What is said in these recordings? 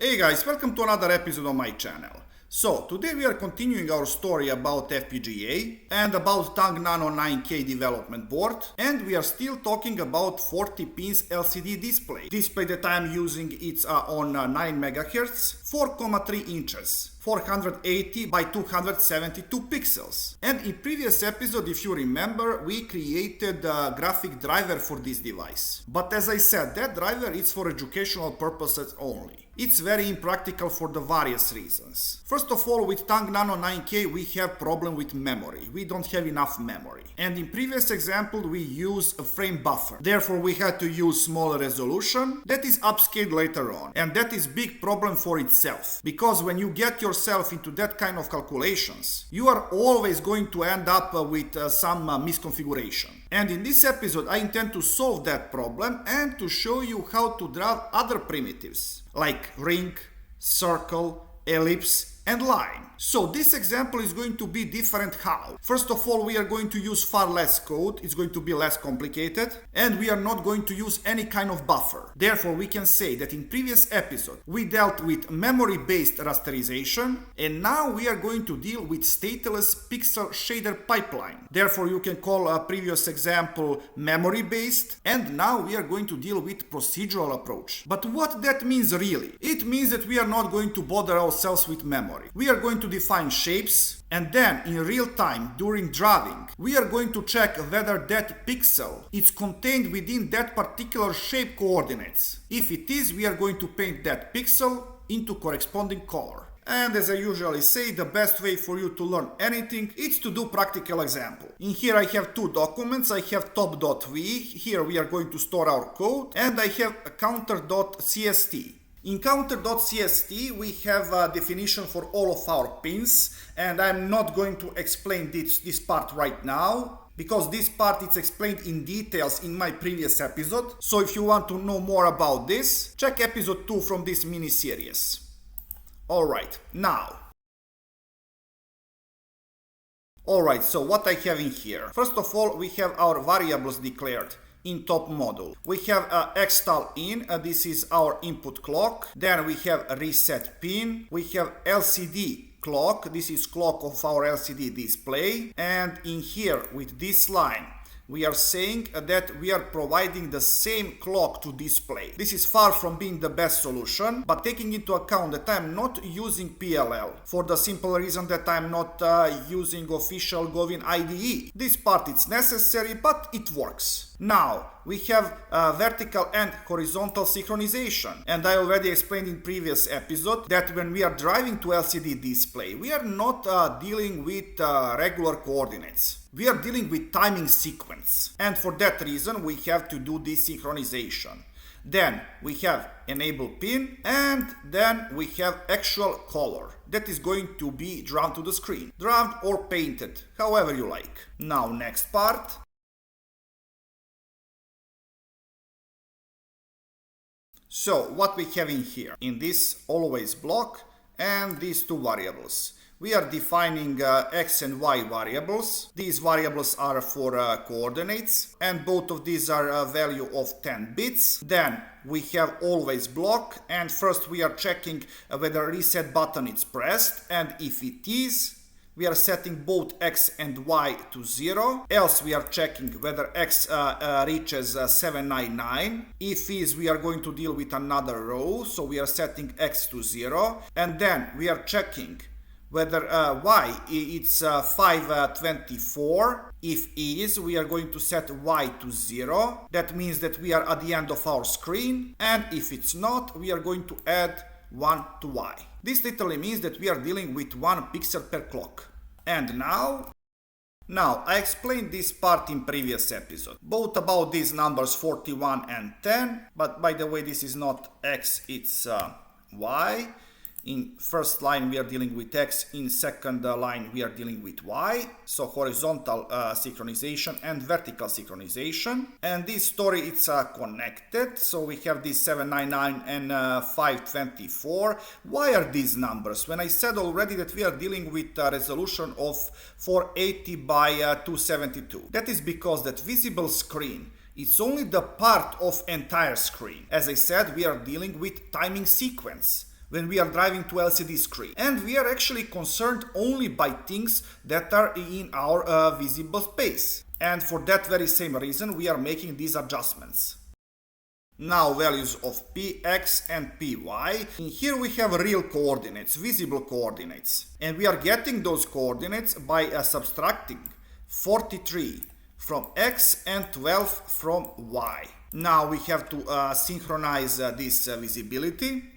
Hey guys, welcome to another episode of my channel. So, today we are continuing our story about FPGA and about Tang Nano 9K development board, and we are still talking about 40 pins LCD display. Display that I am using it's on 9 MHz, 4.3 inches. 480 by 272 pixels. And in previous episode, if you remember, we created a graphic driver for this device. But as I said, that driver is for educational purposes only. It's very impractical for the various reasons. First of all, with Tang Nano 9K, we have problem with memory. We don't have enough memory. And in previous example, we use a frame buffer. Therefore, we had to use smaller resolution. That is upscaled later on. And that is big problem for itself. Because when you get yourself into that kind of calculations, you are always going to end up with some misconfiguration. And in this episode, I intend to solve that problem and to show you how to draw other primitives like ring, circle, ellipse, and line. So this example is going to be different how. First of all, we are going to use far less code, it's going to be less complicated, and we are not going to use any kind of buffer. Therefore, we can say that in previous episode, we dealt with memory-based rasterization, and now we are going to deal with stateless pixel shader pipeline. Therefore, you can call a previous example memory-based, and now we are going to deal with procedural approach. But what that means really? It means that we are not going to bother ourselves with memory. We are going to define shapes, and then in real time during drawing we are going to check whether that pixel is contained within that particular shape coordinates. If it is, we are going to paint that pixel into corresponding color. And as I usually say, the best way for you to learn anything is to do practical example. In here I have two documents. I have top.v, here we are going to store our code, and I have a counter.cst. In counter.cst we have a definition for all of our pins, and I'm not going to explain this part right now because this part is explained in details in my previous episode. So if you want to know more about this, check episode 2 from this mini-series. Alright, so what I have in here. First of all, we have our variables declared in top module. We have xtal in, this is our input clock. Then we have a reset pin. We have LCD clock, this is clock of our LCD display. And in here with this line, we are saying that we are providing the same clock to display. This is far from being the best solution, but taking into account that I'm not using PLL for the simple reason that I'm not using official Govin IDE. This part is necessary, but it works. Now, we have vertical and horizontal synchronization, and I already explained in previous episode that when we are driving to LCD display, we are not dealing with regular coordinates. We are dealing with timing sequence, and for that reason we have to do this synchronization. Then we have enable pin, and then we have actual color that is going to be drawn to the screen, drawn or painted, however you like. Now next part. So what we have in here, in this always block and these two variables. We are defining x and y variables. These variables are for coordinates, and both of these are a value of 10 bits. Then we have always block, and first we are checking whether reset button is pressed, and if it is, we are setting both x and y to 0, else we are checking whether x reaches 799. If is, we are going to deal with another row, so we are setting x to 0, and then we are checking whether y it's 524. If is, we are going to set y to 0. That means that we are at the end of our screen, and if it's not, we are going to add 1 to y. This literally means that we are dealing with 1 pixel per clock. And now I explained this part in previous episode, both about these numbers 41 and 10, but by the way, this is not x, it's y. In first line we are dealing with x, in second line we are dealing with y, so horizontal synchronization and vertical synchronization. And this story it's connected, so we have this 799 and 524. Why are these numbers? When I said already that we are dealing with a resolution of 480 by 272. That is because that visible screen, it's only the part of entire screen. As I said, we are dealing with timing sequence. when we are driving to LCD screen. And we are actually concerned only by things that are in our visible space. And for that very same reason, we are making these adjustments. Now values of px and py. In here we have real coordinates, visible coordinates. And we are getting those coordinates by subtracting 43 from x and 12 from y. Now we have to synchronize this visibility.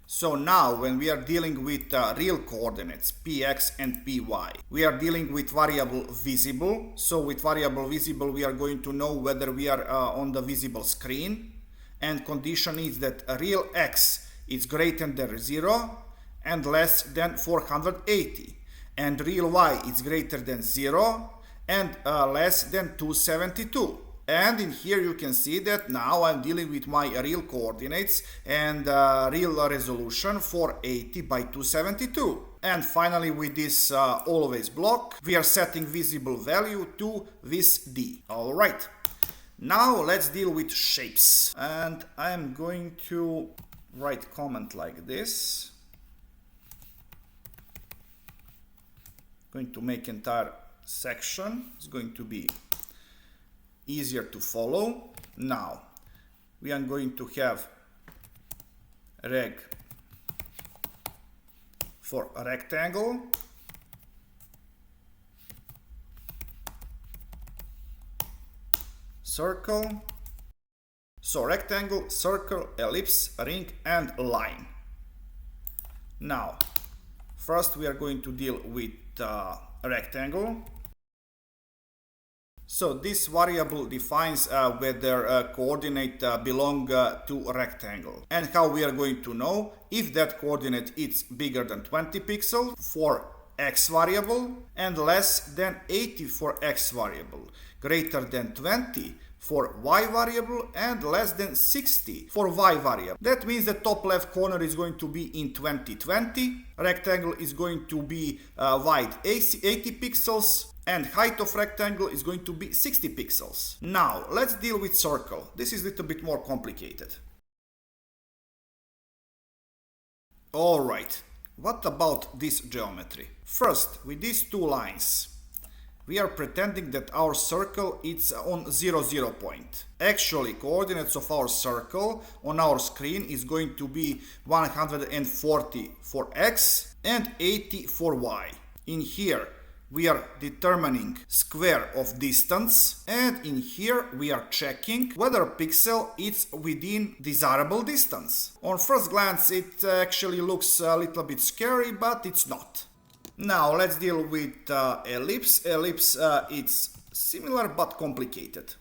So now when we are dealing with real coordinates px and py, we are dealing with variable visible. So with variable visible we are going to know whether we are on the visible screen, and condition is that real x is greater than 0 and less than 480, and real y is greater than 0 and less than 272. And in here you can see that now I'm dealing with my real coordinates and real resolution 480 by 272. And finally with this always block, we are setting visible value to this D. Alright, now let's deal with shapes. And I'm going to write comment like this. Going to make entire section. It's going to be easier to follow. Now we are going to have reg for a rectangle, circle, so rectangle, circle, ellipse, ring and line. Now first we are going to deal with a rectangle. So this variable defines whether coordinate belong to a rectangle, and how we are going to know if that coordinate is bigger than 20 pixels for x variable and less than 80 for x variable, greater than 20 for y variable and less than 60 for y variable. That means the top left corner is going to be in 2020, rectangle is going to be wide 80 pixels, and height of rectangle is going to be 60 pixels. Now let's deal with circle. This is a little bit more complicated. Alright, what about this geometry? First, with these two lines, we are pretending that our circle is on 0, 0 point. Actually, coordinates of our circle on our screen is going to be 140 for x and 80 for y. In here, we are determining square of distance, and in here we are checking whether pixel is within desirable distance. On first glance it actually looks a little bit scary, but it's not. Now let's deal with ellipse. Ellipse it's similar but complicated.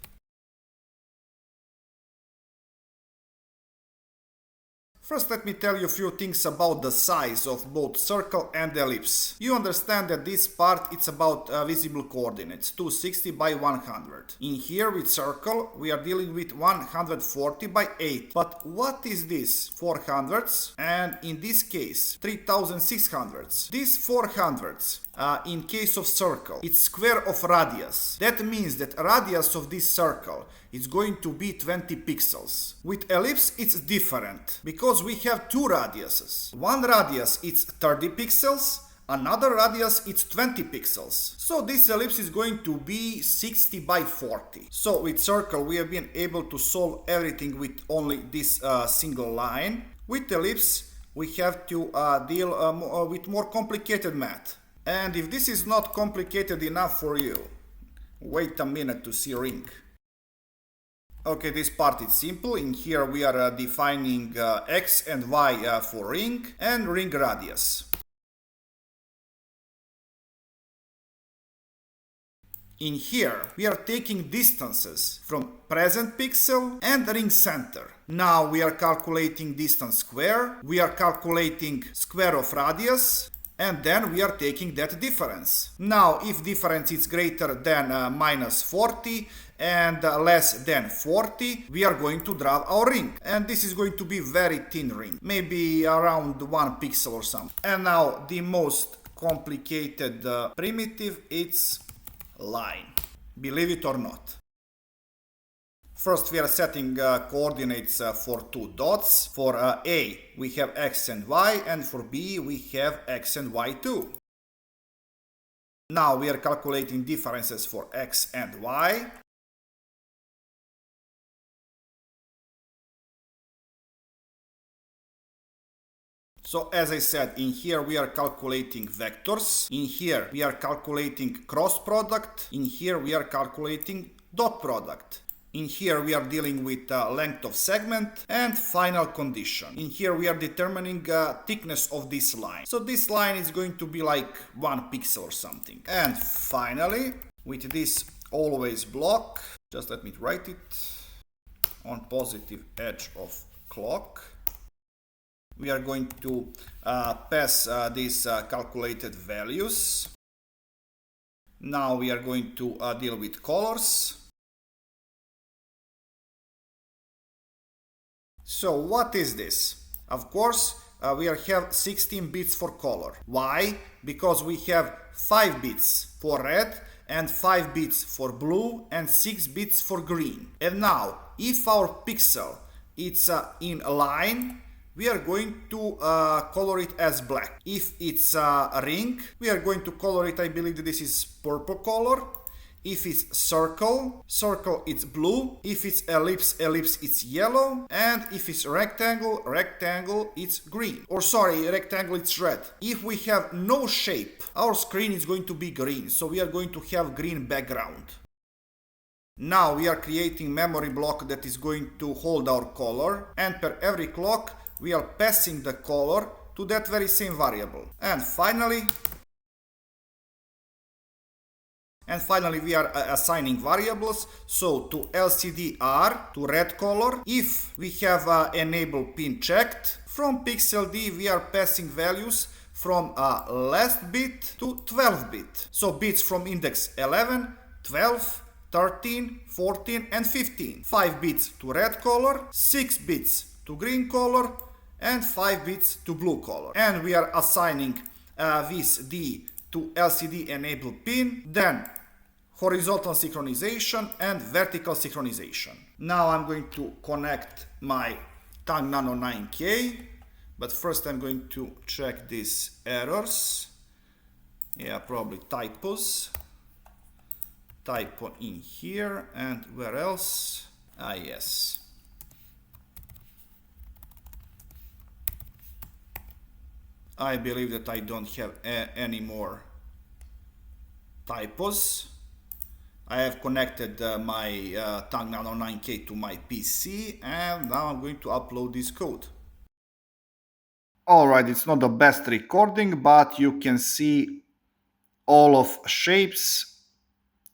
First, let me tell you a few things about the size of both circle and ellipse. You understand that this part it's about visible coordinates, 260 by 100. In here with circle, we are dealing with 140 by 8. But what is this? 400s, and in this case 3600s. These 400s, in case of circle, it's square of radius. That means that radius of this circle is going to be 20 pixels. With ellipse it's different, because we have two radiuses. One radius is 30 pixels, another radius is 20 pixels. So this ellipse is going to be 60 by 40. So with circle we have been able to solve everything with only this single line. With ellipse we have to deal with more complicated math. And if this is not complicated enough for you, wait a minute to see ring. Okay, this part is simple. In here we are defining x and y for ring and ring radius. In here we are taking distances from present pixel and ring center. Now we are calculating distance square, we are calculating square of radius, and then we are taking that difference. Now if difference is greater than minus 40 and less than 40, we are going to draw our ring. And this is going to be very thin ring, maybe around 1 pixel or something. And now the most complicated primitive, it's line. Believe it or not. First we are setting coordinates for two dots. For A we have X and Y, and for B we have X and Y too. Now we are calculating differences for X and Y. So as I said, in here we are calculating vectors, in here we are calculating cross product, in here we are calculating dot product. In here we are dealing with length of segment and final condition. In here we are determining thickness of this line. So this line is going to be like 1 pixel or something. And finally, with this always block, just let me write it on positive edge of clock. We are going to pass these calculated values. Now we are going to deal with colors. So what is this? Of course, we have 16 bits for color. Why? Because we have 5 bits for red and 5 bits for blue and 6 bits for green. And now, if our pixel is in a line, we are going to color it as black. If it's a ring, we are going to color it, I believe that this is purple color. If it's circle, it's blue. If it's ellipse, it's yellow. And if it's rectangle, it's green. Or sorry, rectangle, it's red. If we have no shape, our screen is going to be green. So we are going to have green background. Now we are creating memory block that is going to hold our color. And per every clock, we are passing the color to that very same variable. And finally, we are assigning variables. So to LCD R, to red color, if we have enable pin checked, from pixel D we are passing values from last bit to 12 bit. So bits from index 11, 12, 13, 14 and 15. 5 bits to red color, 6 bits to green color and 5 bits to blue color. And we are assigning this D to LCD enable pin, then horizontal synchronization and vertical synchronization. Now I'm going to connect my Tang Nano 9K, but first I'm going to check these errors. Yeah, probably typos. Typo in here, and where else? Ah, yes. I believe that I don't have any more typos. I have connected my Tang Nano 9K to my PC, and now I'm going to upload this code. Alright, it's not the best recording, but you can see all of shapes.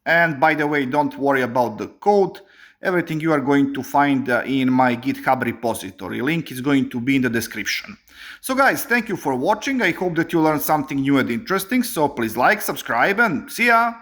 And by the way, don't worry about the code. Everything you are going to find in my GitHub repository. Link is going to be in the description. So guys, thank you for watching. I hope that you learned something new and interesting. So please like, subscribe, and see ya!